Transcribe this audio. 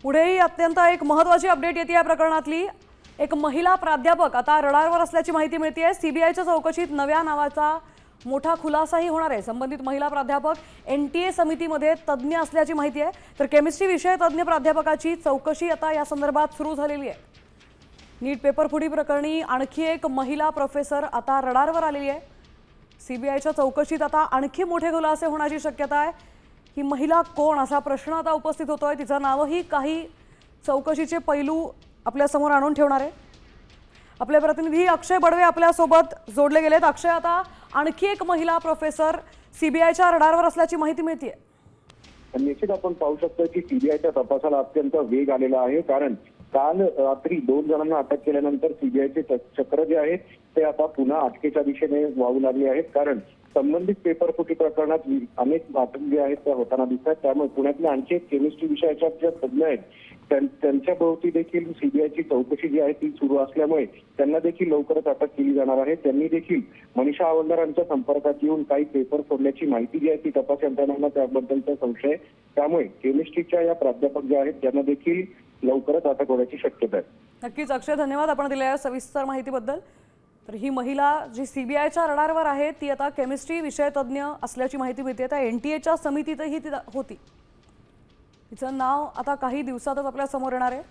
पुढेही अत्यंत एक महत्त्वाची अपडेट येते या प्रकरणातली। एक महिला प्राध्यापक आता रडारवर असल्याची माहिती मिळते। सीबीआयच्या चौकशीत नव्या नावाचा मोठा खुलासाही होणार आहे। संबंधित महिला प्राध्यापक एनटीए समितीमध्ये तज्ञ असल्याची माहिती आहे। तर केमिस्ट्री विषय तज्ञ प्राध्यापकाची चौकशी आता या संदर्भात सुरू झालेली आहे। नीट पेपर फुटी प्रकरणी आणखी एक महिला प्रोफेसर आता रडारवर आलेली आहे। सीबीआयच्या चौकशीत आता आणखी मोठे खुलासे होण्याची शक्यता आहे। ही महिला कोण असा प्रश्न आता उपस्थित होतोय। तिचं नावही काही चौकशीचे पैलू आपल्या समोर आणून ठेवणार आहे। आपले प्रतिनिधी अक्षय बडवे आपल्या सोबत जोडले गेलेत। अक्षय, आता आणखी एक महिला प्रोफेसर सीबीआयच्या रडारवर असल्याची माहिती मिळते। निश्चित आपण पाहू शकतो की सीबीआयच्या तपासाला अत्यंत वेग आलेला आहे, कारण काल रात्री 2 जणांना अटक केल्यानंतर सीबीआयचे चक्र जे आहेत ते आता पुन्हा अटकेच्या दिशेने वाहू लागले आहेत। कारण संबंधित पेपर फुटी प्रकरणात अनेक अटक जे आहेत त्या होताना दिसतात। त्यामुळे पुण्यातल्या आणखी केमिस्ट्री विषयाच्या ज्या तज्ञ आहेत त्यांच्या भोवती देखील सीबीआयची चौकशी जी आहे ती सुरू असल्यामुळे त्यांना देखील लवकरच अटक केली जाणार आहे। त्यांनी देखील मनीषा हवालदारांच्या संपर्कात येऊन काही पेपर फोडल्याची माहिती जी आहे ती तपास यंत्रणांना त्याबद्दलचा संशय, त्यामुळे केमिस्ट्रीच्या या प्राध्यापक जे आहेत त्यांना देखील लवकरच अटक होण्याची शक्यता आहे। नक्कीच अक्षय, धन्यवाद आपण दिलेल्या सविस्तर माहितीबद्दल। तर ही महिला जी सीबीआयच्या रडारवर आहे ती आता केमिस्ट्री विषय तज्ञ असल्याची माहिती मिळते। त्या एनटीएच्या समितीतही ती होती। तिचं नाव आता काही दिवसातच आपल्या समोर येणार आहे।